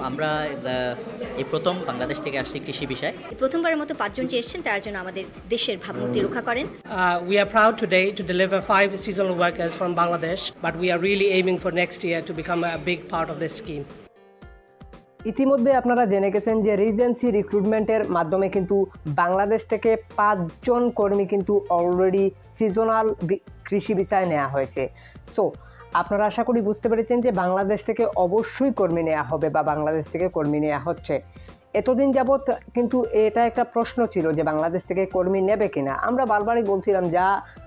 আমরা এই প্রথম বাংলাদেশ থেকে আসছি কৃষি বিষয়ে। প্রথমবারের মতো 5 জন যে এসেছেন তার জন্য আমাদের দেশের ভাবমূর্তি রক্ষা করেন। We are proud today to deliver 5 seasonal workers from Bangladesh, but we are really aiming for next year to become a big part of this scheme. ইতিমধ্যে আপনারা জেনে গেছেন যে রিজেন্সি রিক্রুটমেন্টের মাধ্যমে কিন্তু বাংলাদেশ থেকে 5 জন কর্মী কিন্তু অলরেডি সিজনাল কৃষি ভিসায় নেওয়া হয়েছে। সো আপনারা আশা করি বুঝতে পেরেছেন যে বাংলাদেশ থেকে অবশ্যই কর্মী নেওয়া হবে বা বাংলাদেশ থেকে কর্মী নেওয়া হচ্ছে। এতদিন যাবৎ কিন্তু এটা একটা প্রশ্ন ছিল যে বাংলাদেশ থেকে কর্মী নেবে কিনা। আমরা বারবারই বলছিলাম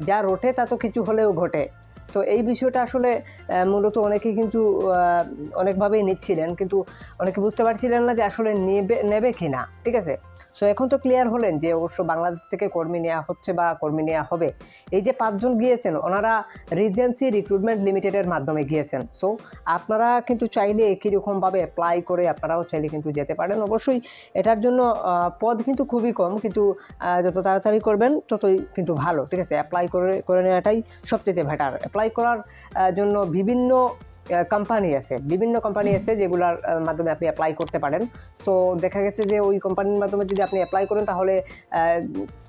যা রটে তা তো কিছু হলেও ঘটে। সো এই বিষয়টা আসলে মূলত অনেকেই কিন্তু অনেকভাবেই নিচ্ছিলেন, কিন্তু অনেকে বুঝতে পারছিলেন না যে আসলে নেবে কিনা। ঠিক আছে, সো এখন তো ক্লিয়ার হলেন যে অবশ্য বাংলাদেশ থেকে কর্মী নেওয়া হচ্ছে বা কর্মী নেওয়া হবে। এই যে 5 জন গিয়েছেন ওনারা রিজেন্সি রিক্রুটমেন্ট লিমিটেডের মাধ্যমে গিয়েছেন। সো আপনারা কিন্তু চাইলে একই রকমভাবে অ্যাপ্লাই করে আপনারাও চাইলে কিন্তু যেতে পারেন। অবশ্যই এটার জন্য পদ কিন্তু খুবই কম, কিন্তু যত তাড়াতাড়ি করবেন ততই কিন্তু ভালো। ঠিক আছে, অ্যাপ্লাই করে নেওয়াটাই সবচেয়ে বেটার। অ্যাপ্লাই করার জন্য বিভিন্ন কোম্পানি আছে যেগুলোর মাধ্যমে আপনি অ্যাপ্লাই করতে পারেন। সো দেখা গেছে যে ওই কোম্পানির মাধ্যমে যদি আপনি অ্যাপ্লাই করেন তাহলে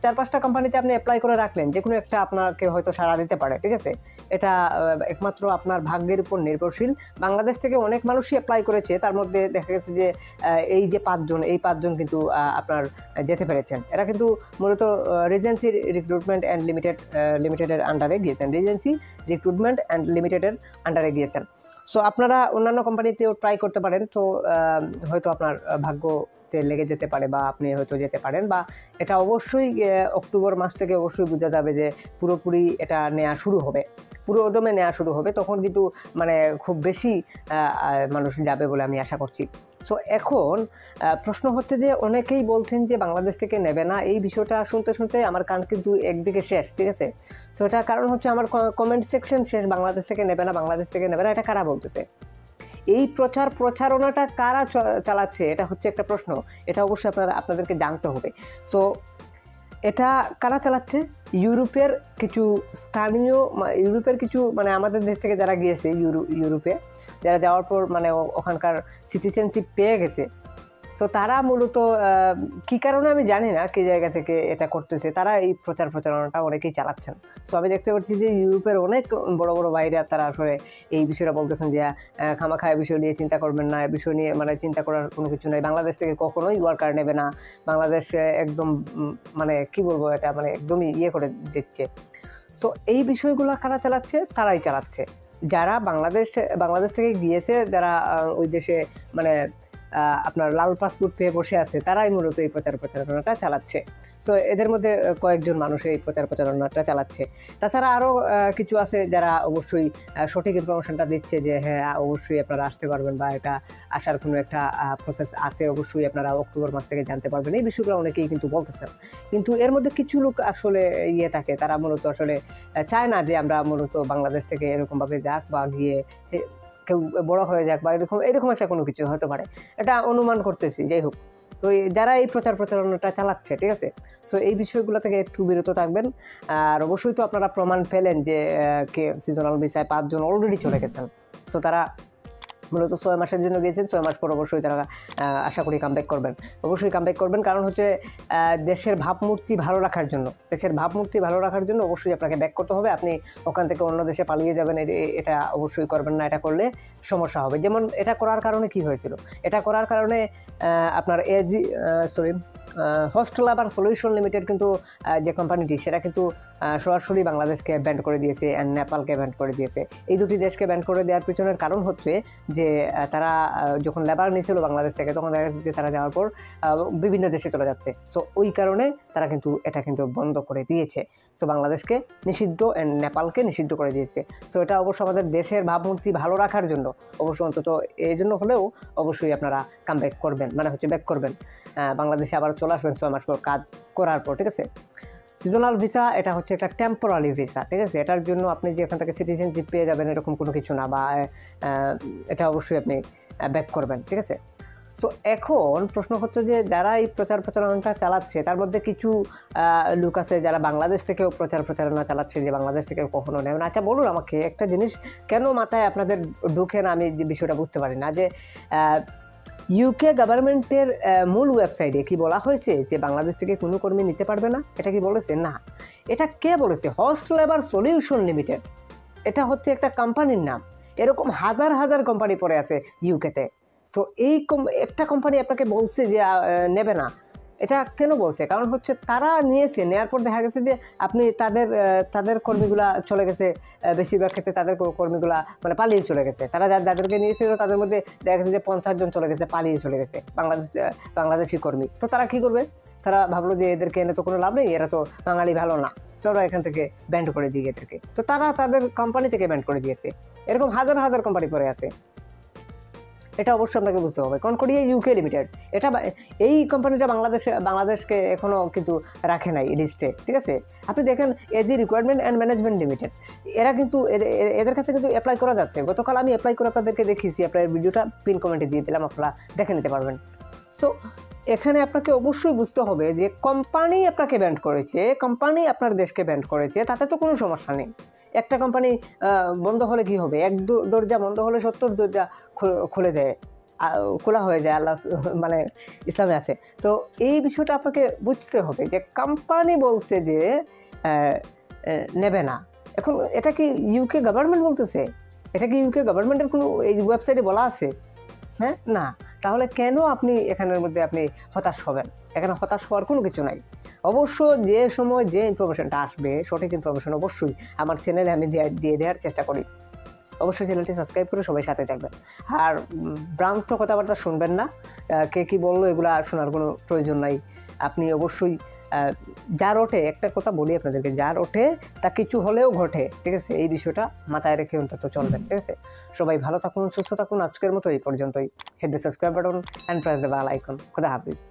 4-5টা কোম্পানিতে আপনি অ্যাপ্লাই করে রাখলেন, যে কোনো একটা আপনাকে হয়তো সাড়া দিতে পারে। ঠিক আছে, এটা একমাত্র আপনার ভাগ্যের উপর নির্ভরশীল। বাংলাদেশ থেকে অনেক মানুষই অ্যাপ্লাই করেছে, তার মধ্যে দেখা গেছে যে এই যে 5 জন কিন্তু আপনার যেতে পেরেছেন। এরা কিন্তু মূলত রিজেন্সি রিক্রুটমেন্ট অ্যান্ড লিমিটেডের আন্ডারে গিয়েছেন, রিজেন্সি রিক্রুটমেন্ট অ্যান্ড লিমিটেডের আন্ডারে গিয়েছেন। সো আপনারা অন্যান্য কোম্পানিতেও ট্রাই করতে পারেন, তো হয়তো আপনার ভাগ্যতে লেগে যেতে পারে বা আপনি হয়তো যেতে পারেন, বা এটা অবশ্যই অক্টোবর মাস থেকে অবশ্যই বোঝা যাবে যে পুরোপুরি এটা নেওয়া শুরু হবে, পুরো উদ্যমে নেওয়া শুরু হবে। তখন কিন্তু মানে খুব বেশি মানুষ যাবে বলে আমি আশা করছি। সো এখন প্রশ্ন হচ্ছে যে অনেকেই বলছেন যে বাংলাদেশ থেকে নেবে না। এই বিষয়টা শুনতে আমার কান কিন্তু একদিকে শেষ। ঠিক আছে, সো এটা কারণ হচ্ছে আমার কমেন্ট সেকশন শেষ। বাংলাদেশ থেকে নেবে না, এটা কারা বলতেছে? এই প্রচারণাটা কারা চালাচ্ছে, এটা হচ্ছে একটা প্রশ্ন। এটা অবশ্যই আপনাদেরকে জানতে হবে। সো এটা কারা চালাচ্ছে? ইউরোপের কিছু মানে আমাদের দেশ থেকে যারা গিয়েছে ইউরোপে, যারা যাওয়ার পর মানে ওখানকার সিটিজেনশিপ পেয়ে গেছে, তো তারা মূলত কী কারণে আমি জানি না, কী জায়গা থেকে এটা করতেছে, তারা এই প্রচারণাটা অনেকেই চালাচ্ছেন। সো আমি দেখতে পাচ্ছি যে ইউরোপের অনেক বড় বড় বাইরে তারা আসলে এই বিষয়টা বলতেছেন যে খামাখা এই বিষয় নিয়ে চিন্তা করবেন না, এই বিষয় নিয়ে মানে চিন্তা করার কোনো কিছু নেই, বাংলাদেশ থেকে কখনোই ওয়ার্কার নেবে না, বাংলাদেশ একদম মানে কি বলবো, এটা মানে একদমই করে দিচ্ছে। সো এই বিষয়গুলো কারা চালাচ্ছে? তারাই চালাচ্ছে, যারা বাংলাদেশ থেকে গিয়েছে, যারা ওই দেশে মানে আপনার লাল পাসপোর্ট পেয়ে বসে আছে, তারাই মূলত এই প্রচারণাটা চালাচ্ছে। সো এদের মধ্যে কয়েকজন মানুষ এই প্রচারণাটা চালাচ্ছে। তাছাড়া আরও কিছু আছে যারা অবশ্যই সঠিক ইনফরমেশনটা দিচ্ছে যে হ্যাঁ অবশ্যই আপনারা আসতে পারবেন বা এটা আসার কোনো একটা প্রসেস আছে, অবশ্যই আপনারা অক্টোবর মাস থেকে জানতে পারবেন। এই বিষয়গুলো অনেকেই কিন্তু বলতেছেন, কিন্তু এর মধ্যে কিছু লোক আসলে থাকে, তারা মূলত আসলে চায় না যে আমরা মূলত বাংলাদেশ থেকে এরকমভাবে যাক বা গিয়ে কেউ বড় হয়ে যাক বা এরকম একটা কোনো কিছু হতে পারে, এটা অনুমান করতেছি। যাই হোক, তো যারা এই প্রচারণাটা চালাচ্ছে, ঠিক আছে, সো এই বিষয়গুলো থেকে একটু বিরত থাকবেন। আর অবশ্যই তো আপনারা প্রমাণ পেলেন যে সিজনাল ভিসায় 5 জন অলরেডি চলে গেছেন। সো তারা মূলত 6 মাসের জন্য গিয়েছেন। 6 মাস পর অবশ্যই তারা আশা করি কামব্যাক করবেন, কারণ হচ্ছে দেশের ভাবমূর্তি ভালো রাখার জন্য অবশ্যই আপনাকে ব্যাক করতে হবে। আপনি ওখান থেকে অন্য দেশে পালিয়ে যাবেন, এটা অবশ্যই করবেন না। এটা করলে সমস্যা হবে। যেমন এটা করার কারণে কি হয়েছিল, এটা করার কারণে আপনার হোস্ট লেবার সলিউশন লিমিটেড কিন্তু যে কোম্পানিটি, সেটা কিন্তু সরাসরি বাংলাদেশকে ব্যান করে দিয়েছে অ্যান্ড নেপালকে ব্যান করে দিয়েছে। এই দুটি দেশকে ব্যান করে দেওয়ার পিছনের কারণ হচ্ছে যে তারা যখন লেবার নিয়েছিল বাংলাদেশ থেকে, তখন দেখা যাচ্ছে যে তারা যাওয়ার পর বিভিন্ন দেশে চলে যাচ্ছে। সো ওই কারণে তারা কিন্তু এটা কিন্তু বন্ধ করে দিয়েছে। সো বাংলাদেশকে নিষিদ্ধ অ্যান্ড নেপালকে নিষিদ্ধ করে দিয়েছে। সো এটা অবশ্য আমাদের দেশের ভাবমূর্তি ভালো রাখার জন্য, অবশ্য অন্তত এই জন্য হলেও অবশ্যই আপনারা ব্যাক করবেন, বাংলাদেশে আবার চলে আসবেন 6 মাস পর কাজ করার পর। ঠিক আছে, সিজনাল ভিসা এটা হচ্ছে একটা টেম্পোরারি ভিসা। ঠিক আছে, এটার জন্য আপনি যে এখান থেকে সিটিজেনশিপ পেয়ে যাবেন এরকম কোনো কিছু না, বা এটা অবশ্যই আপনি ব্যাক করবেন। ঠিক আছে, সো এখন প্রশ্ন হচ্ছে যে যারা এই প্রচারণাটা চালাচ্ছে, তার মধ্যে কিছু লোক আছে যারা বাংলাদেশ থেকেও প্রচারণা চালাচ্ছে যে বাংলাদেশ থেকে কখনো নেবে না। আচ্ছা বলুন আমাকে একটা জিনিস, কেন মাথায় আপনাদের ঢুকে না, আমি যে বিষয়টা বুঝতে পারি না, যে ইউকে গভর্নমেন্টের মূল ওয়েবসাইটে কি বলা হয়েছে যে বাংলাদেশ থেকে কোনো কর্মী নিতে পারবে না? এটা কি বলেছে? না। এটা কে বলেছে? Host labour solution limited. এটা হচ্ছে একটা কোম্পানির নাম। এরকম হাজার হাজার কোম্পানি পড়ে আছে ইউকেতে। সো এই একটা কোম্পানি আপনাকে বলছে যে নেবে না, এটা কেন বলছে? কারণ হচ্ছে তারা নিয়েছে, নেওয়ার পর দেখা গেছে যে আপনি তাদের কর্মীগুলা চলে গেছে, বেশিরভাগ ক্ষেত্রে তাদের কর্মীগুলা মানে পালিয়ে চলে গেছে। তারা যাদেরকে নিয়েছিল তাদের মধ্যে দেখা গেছে যে 50 জন চলে গেছে, পালিয়ে চলে গেছে বাংলাদেশি কর্মী। তো তারা কি করবে? তারা ভাবলো যে এদেরকে এনে তো কোনো লাভ নেই, এরা তো বাঙালি ভালো না, চলো এখান থেকে ব্যান্ড করে দিই এদেরকে। তো তারা তাদের কোম্পানি থেকে ব্যান্ড করে দিয়েছে। এরকম হাজার হাজার কোম্পানি পড়ে আছে। এটা অবশ্যই আপনাকে বুঝতে হবে। কনকর্ডিয়া ইউকে লিমিটেড, এটা এই কোম্পানিটা বাংলাদেশকে এখনও কিন্তু রাখে নাই লিস্টে, ঠিক আছে? আপনি দেখেন AG requirement and management limited, এরা কিন্তু এদের কাছে কিন্তু অ্যাপ্লাই করা যাচ্ছে। গতকাল আমি অ্যাপ্লাই করে আপনাদেরকে দেখিয়েছি, আপনার ভিডিওটা পিন কমেন্টে দিয়ে দিলাম, আপনারা দেখে নিতে পারবেন। সো এখানে আপনাকে অবশ্যই বুঝতে হবে যে কোম্পানি আপনাকে ব্যান্ড করেছে, কোম্পানি আপনার দেশকে ব্যান্ড করেছে, তাতে তো কোনো সমস্যা নেই। একটা কোম্পানি বন্ধ হলে কি হবে? এক দরজা বন্ধ হলে 70 দরজা খুলে দেয়, খোলা হয়ে যায়, আল্লাহ মানে ইসলামে আছে। তো এই বিষয়টা আপনাকে বুঝতে হবে যে কোম্পানি বলছে যে নেবে না। এখন এটা কি ইউকে গভর্নমেন্ট বলতেছে? এটা কি ইউকে গভর্নমেন্টের কোনো এই ওয়েবসাইটে বলা আছে? হ্যাঁ, না। তাহলে কেন আপনি এখানের মধ্যে আপনি হতাশ হবেন? এখানে হতাশ হওয়ার কোনো কিছু নাই। অবশ্য যে সময় যে ইনফরমেশনটা আসবে, সঠিক ইনফরমেশন অবশ্যই আমার চ্যানেলে আমি দিয়ে দেওয়ার চেষ্টা করি। অবশ্যই চ্যানেলটি সাবস্ক্রাইব করে সবাই সাথে থাকবেন। আর ভ্রান্ত কথাবার্তা শুনবেন না, কে কী বললো এগুলো শোনার কোনো প্রয়োজন নাই। আপনি অবশ্যই যার ওঠে, একটা কথা বলি আপনাদেরকে, যার ওঠে তা কিছু হলেও ঘটে, ঠিক আছে? এই বিষয়টা মাথায় রেখে অন্তত চলবেন, ঠিক আছে? সবাই ভালো থাকুন, সুস্থ থাকুন। আজকের মতো এই পর্যন্তই। Hit the subscribe button and press the bell icon. খোদা হাফিজ।